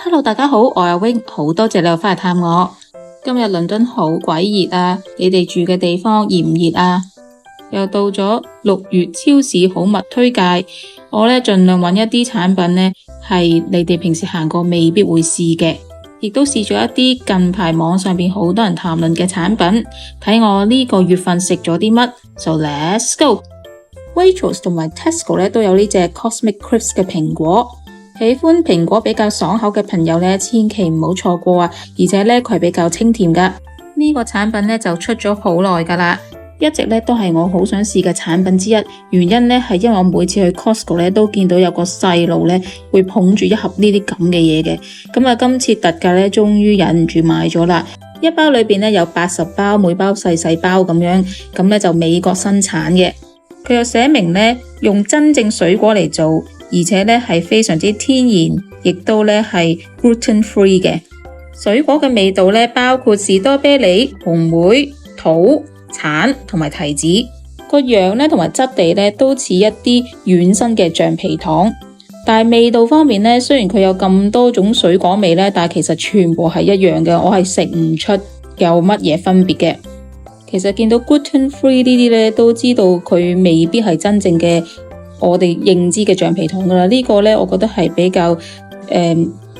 Hello， 大家好，我係阿 Wing， 好多謝你又返嚟探我。今日倫敦好鬼熱啊，你哋住嘅地方熱唔熱啊？又到咗6月超市好物推介，我呢盡量揾一啲產品呢係你哋平時行過未必會試嘅，亦都試咗一啲近排網上邊好多人談論嘅產品，睇我呢個月份食咗啲乜。So let's go。Waitrose 同埋 Tesco 呢都有呢隻 Cosmic Crisp 嘅蘋果。喜歡蘋果比較爽口嘅朋友呢，千祈唔好錯過啊！而且呢，佢係比較清甜噶。呢個產品呢就出咗好耐噶啦，一直呢都係我好想試嘅產品之一。原因呢係因為我每次去 Costco 呢都見到有個細路呢會捧住一盒呢啲咁嘅嘢嘅。咁啊，今次特價呢終於忍唔住買咗啦。一包裏邊呢有80包，每包細細包咁樣，咁呢就美國生產嘅。佢又寫明呢用真正水果嚟做。而且呢係非常之天然，亦都呢係 gluten free 嘅。水果嘅味道呢包括士多啤梨、紅莓、桃、橙同埋提子。個樣呢同埋質地呢都似一啲軟身嘅橡皮糖，但係味道方面呢，雖然佢有咁多種水果味呢，但係其實全部係一樣嘅，我係食唔出有乜嘢分別嘅。其實見到 gluten free 呢啲呢，都知道佢未必係真正嘅我哋認知嘅橡皮糖㗎啦，呢個呢，我覺得係比較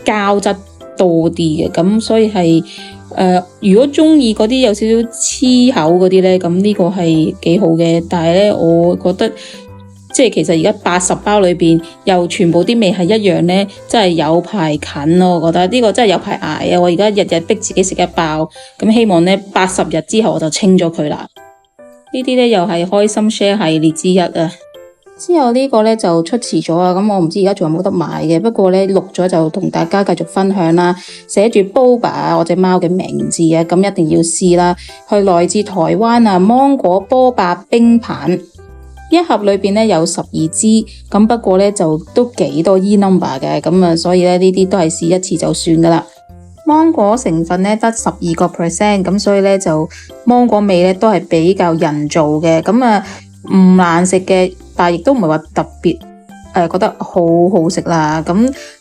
膠質多啲嘅，咁所以係如果鍾意嗰啲有少少黐口嗰啲呢，咁呢個係幾好嘅。但係呢，我覺得即係其實而家80包裏邊又全部啲味係一樣呢，真係有排近咯。我覺得呢個真係有排捱啊！我而家日日逼自己食一包，咁希望呢80日之後我就清咗佢啦。呢啲呢，又係開心 share 系列之一啊！之後呢個呢就出遲咗啊，咁我唔知而家仲有冇得買嘅，不過呢錄咗就同大家繼續分享啦。寫住 Boba 我隻貓嘅名字啊，咁一定要試啦。係來自台灣啊，芒果波霸冰棒，一盒裏邊呢有12支，咁不過呢就都幾多 E-number 嘅，咁啊所以呢啲都係試一次就算噶啦。芒果成分呢得12%，咁所以呢就芒果味呢都係比較人造嘅，咁啊唔難食嘅。但亦都唔係話特別覺得好好食啦。咁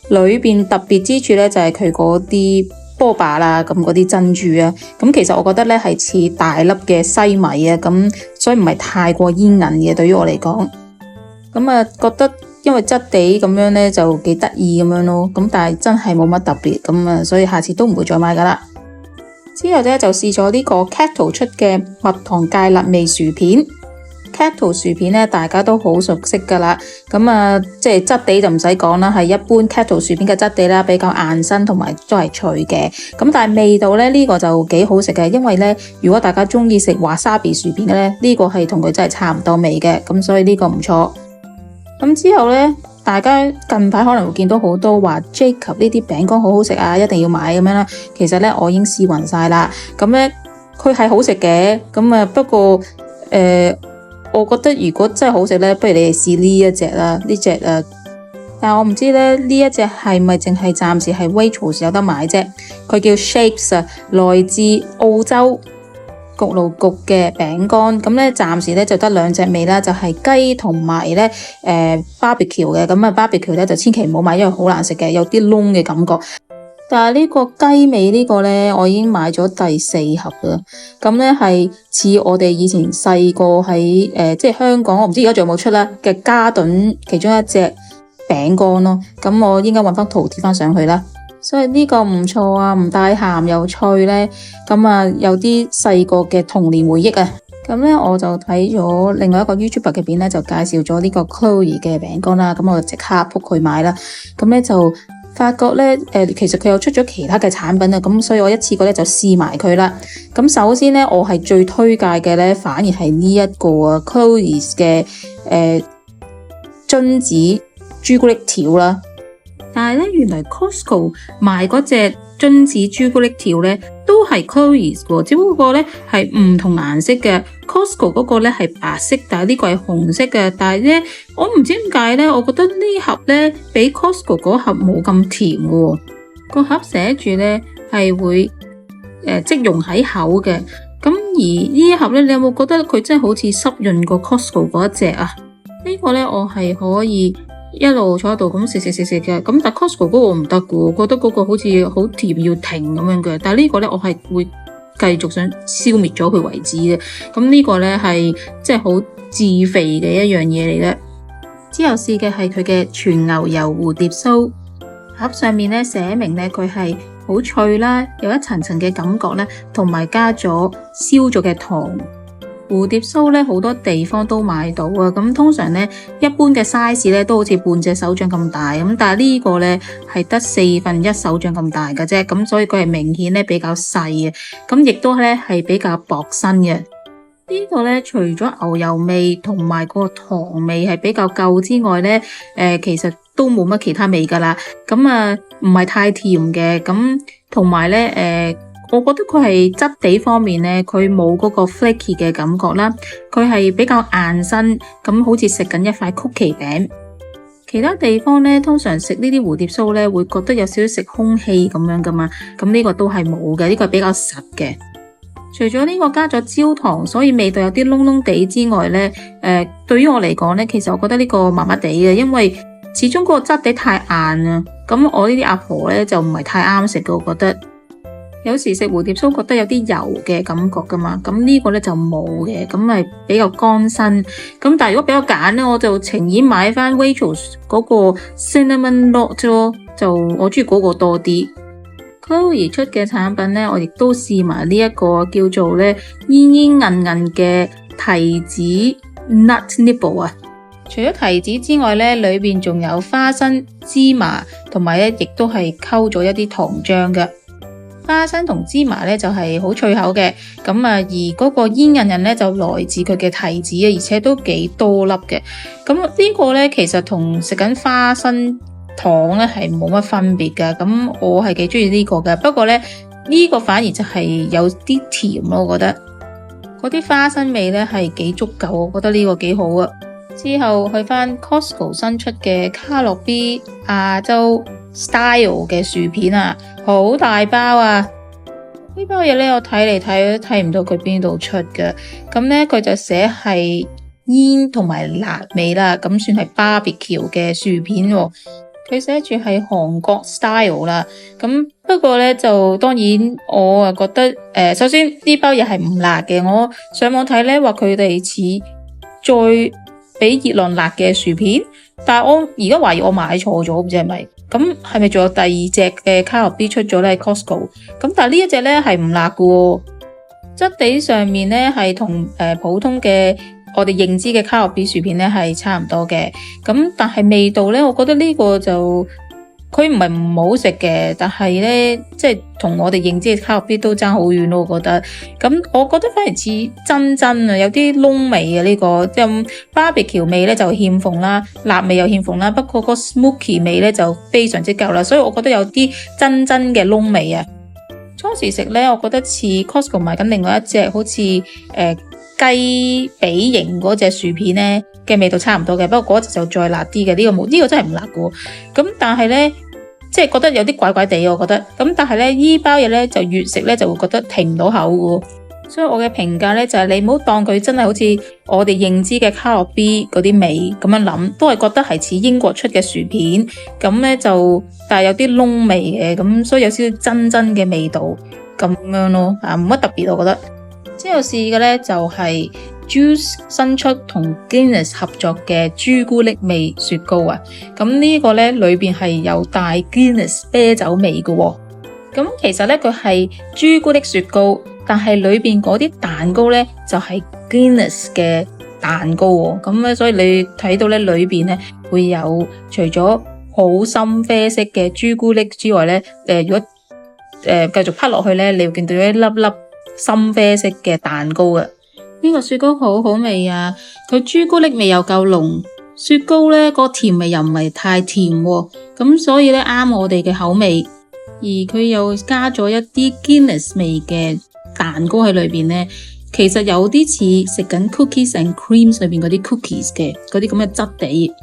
裏邊特別之處呢，就係佢嗰啲波霸啦，咁嗰啲珍珠啊，咁其實我覺得呢係似大粒嘅西米啊，咁所以唔係太過煙韌嘅，對於我嚟講。咁啊覺得因為質地咁樣呢，就幾得意咁樣咯。咁但係真係冇乜特別，咁啊所以下次都唔會再買噶啦。之後呢，就試咗呢個 Kettle 出嘅蜜糖芥辣味薯片。Kettle 薯片呢，大家都好熟悉噶啦，咁啊，即係質地就唔使講啦，係一般 Kettle 薯片嘅質地啦，比較硬身同埋都係脆嘅。咁但係味道呢，呢個就幾好食嘅，因為呢，如果大家中意食 wasabi 薯片嘅呢，呢個係同佢真係差唔多味嘅，咁所以呢個唔錯。咁之後呢，大家近排可能會見到好多話 Jacob 呢啲餅乾好好食啊，一定要買咁樣啦。其實呢，我已經試勻晒啦，咁呢，佢係好食嘅，咁啊不過我覺得如果真係好食呢，不如你哋試呢一隻啦，呢隻但係我唔知呢一隻係咪淨係暫時係 Waitrose 有得買啫。佢叫 Shapes 啊，來自澳洲焗爐焗嘅餅乾，咁呢暫時呢就得2隻味啦，就係雞同埋呢barbecue 嘅，咁啊 barbecue 呢就千祈唔好買，因為好難食嘅，有啲燶嘅感覺。但係呢個雞尾呢個呢，我已經買咗第4盒啦。咁呢係似我哋以前細個喺即係香港，我唔知而家仲有冇出啦嘅嘉頓其中一隻餅乾咯。咁我應該揾翻圖貼翻上去啦。所以呢個唔錯啊，唔帶鹹又脆呢。咁啊有啲細個嘅童年回憶啊。咁呢我就睇咗另外一個 YouTuber 嘅片呢，就介紹咗呢個 Chloe 嘅餅乾啦。咁我就即刻撲去買啦。咁呢就發覺呢，其實佢又出咗其他嘅產品啊，咁所以我一次過呢就試埋佢啦。咁首先呢，我係最推介嘅呢，反而係呢一個啊 Chloe's 嘅榛子朱古力條啦。但係呢，原來 Costco 賣嗰隻榛子朱古力條呢都係 Chloe's 嘅，只不過呢係唔同顏色嘅。Costco 嗰個呢係白色，但係呢個係紅色嘅。但係呢，我唔知點解呢，我覺得呢盒呢比 Costco 嗰盒冇咁甜嘅。個盒寫住呢係會即溶喺口嘅。咁而呢一盒呢，你有冇覺得佢真係好似濕潤過 Costco 嗰一隻啊？呢個呢，我係可以一路坐喺度咁食嘅。咁但 Costco 嗰個唔得嘅，我覺得嗰個好似好甜要停咁樣嘅。但係呢個咧，我係會繼續想消滅咗佢為止嘅。咁呢個咧係即係好致肥嘅一樣嘢嚟嘅。之後試嘅係佢嘅全牛油蝴蝶酥，盒上面咧寫明咧佢係好脆啦，有一層層嘅感覺咧，同埋加咗燒咗嘅糖。蝴蝶酥咧好多地方都買到啊，咁通常咧一般嘅 size 咧都好似半隻手掌咁大，咁但係呢個咧係得1/4手掌咁大嘅啫，咁所以佢係明顯咧比較細嘅，咁亦都咧係比較薄身嘅。呢個咧除咗牛油味同埋個糖味係比較夠之外咧，其實都冇乜其他味噶啦，咁啊唔係太甜嘅，咁同埋咧我覺得佢係質地方面咧，佢冇嗰個 flaky 嘅感覺啦，佢係比較硬身，咁好似食緊一塊曲奇餅。其他地方咧，通常食呢啲蝴蝶酥咧，會覺得有少少食空氣咁樣噶嘛，咁呢個都係冇嘅，呢個係比較實嘅。除咗呢個加咗焦糖，所以味道有啲燶燶地之外咧，對於我嚟講咧，其實我覺得呢個麻麻地嘅，因為始終嗰個質地太硬啦，咁我呢啲阿婆咧就唔係太啱食嘅，我覺得。有時食蝴蝶酥覺得有啲油嘅感覺噶嘛，咁呢個咧就冇嘅，咁係比較乾身。咁但係如果俾我揀咧，我就情願買翻 Waitrose 嗰個 Cinnamon Lot 咯，就我中意嗰個多啲。Chloe 出嘅產品咧，我亦都試埋呢一個叫做咧煙煙韌韌嘅提子 Nut Nibble 啊。除咗提子之外咧，裏邊仲有花生、芝麻，同埋咧亦都係溝咗一啲糖漿嘅。花生同芝麻咧就係好脆口嘅，咁啊而嗰個煙韌韌咧就來自佢嘅提子啊，而且都幾多粒嘅。咁呢個咧其實同食緊花生糖咧係冇乜分別嘅，咁我係幾中意呢個嘅。不過咧呢個反而就係有啲甜咯，我覺得嗰啲花生味咧係幾足夠，我覺得呢個幾好啊。之後去翻 Costco 新出嘅卡樂 B 亞洲 style 嘅薯片啊，好大包啊！呢包嘢咧，我睇嚟睇都睇唔到佢邊度出嘅。咁咧佢就寫係煙同埋辣味啦，咁算係 barbecue 嘅薯片喎。佢寫住係韓國 style 啦。咁不過咧就當然我啊覺得首先呢包嘢係唔辣嘅。我上網睇咧話佢哋似再比熱浪辣嘅薯片，但係我而家懷疑我買錯咗，唔知係咪？咁係咪仲有第二隻嘅卡樂 B 出咗咧 Costco？ 咁但係呢一隻咧係唔辣嘅喎，質地上面咧係同普通嘅我哋認知嘅卡樂 B 薯片咧係差唔多嘅。咁但係味道咧，我覺得呢個就佢唔係唔好食嘅，但係咧即係同我哋認知嘅卡樂 B 都爭好遠咯，我覺得。咁我覺得反而似真啊，有啲燶味啊呢個，即係 barbecue 味咧就欠奉啦，辣味又欠奉啦，不過個 smoky 味咧就非常之夠啦，所以我覺得有啲真嘅燶味啊。初時食咧，我覺得似 Costco 賣緊另外一隻好似雞髀型嗰隻薯片咧嘅味道差唔多嘅，不過嗰隻就再辣啲嘅，呢個冇，呢個真係唔辣嘅。咁但係咧，即係覺得有啲怪怪地，我覺得。咁但係咧，呢包嘢咧就越食咧就會覺得停唔到口嘅。所以我嘅評價咧就係你唔好當佢真係好似我哋認知嘅卡樂 B 嗰啲味咁樣諗，都係覺得係似英國出嘅薯片。咁咧就但係有啲燶味嘅，咁所以有少少真嘅味道咁樣咯。冇乜特別我覺得。之後試嘅咧就係 Juice 新出同 Guinness 合作嘅朱古力味雪糕啊。咁呢個咧裏邊係有帶 Guinness 啤酒味嘅喎。咁其實咧佢係朱古力雪糕，但係裏邊嗰啲蛋糕咧就係 Guinness 嘅蛋糕喎。咁咧所以你睇到咧裏邊咧會有除咗好深啡色嘅朱古力之外咧，如果繼續拍落去咧，你會見到一粒粒深啡色嘅蛋糕嘅。呢個雪糕好好味啊！佢朱古力味又夠濃，雪糕咧個甜味又唔係太甜喎，咁所以咧啱我哋嘅口味。而佢又加咗一啲 Guinness 味嘅蛋糕喺裏邊咧，其實有啲似食緊 cookies and creams 裏邊嗰啲 cookies 嘅嗰啲咁嘅質地。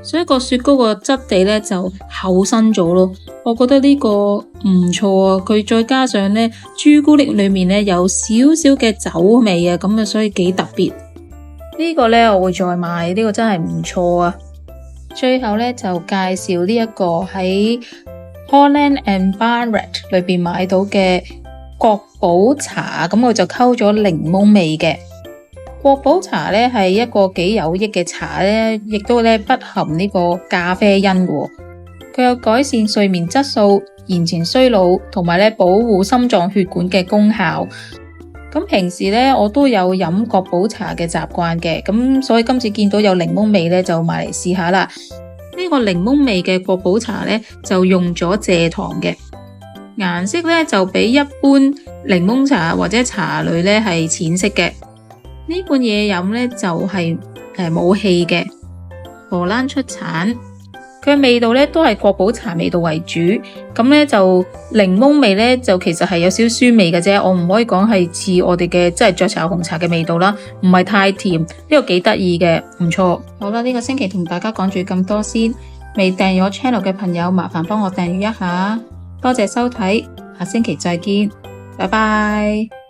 所以個雪糕個質地咧就厚身咗咯，我覺得呢個唔錯啊！佢再加上咧朱古力裏面咧有少少嘅酒味啊，咁啊所以幾特別。呢個咧我會再買，呢個真係唔錯啊！最後呢，就介紹呢一個喺 Holland and Barrett 裏邊買到嘅國寶茶，咁我就溝咗檸檬味嘅。國寶茶呢係一個幾有益嘅茶呢，亦都呢不含呢個咖啡因嘅。佢有改善睡眠質素、延遲衰老同埋呢保護心臟血管嘅功效。咁平時呢，我都有飲國寶茶嘅習慣嘅，咁所以今次見到有檸檬味呢，就買嚟試下啦。呢個檸檬味嘅國寶茶呢，就用咗蔗糖嘅，顏色呢，就比一般檸檬茶或者茶類呢係淺色嘅。呢罐嘢飲呢，就係冇氣嘅，荷蘭出產。佢味道呢都係國寶茶味道為主，咁呢就檸檬味呢就其實係有少少酸味嘅啫，我唔可以講係似我哋嘅即係雀巢紅茶嘅味道啦，唔係太甜，呢個幾得意嘅，唔錯。好啦，呢個星期同大家講住咁多先，未訂閱我 channel 嘅朋友麻煩幫我訂閱一下，多謝收睇，下星期再見，拜拜。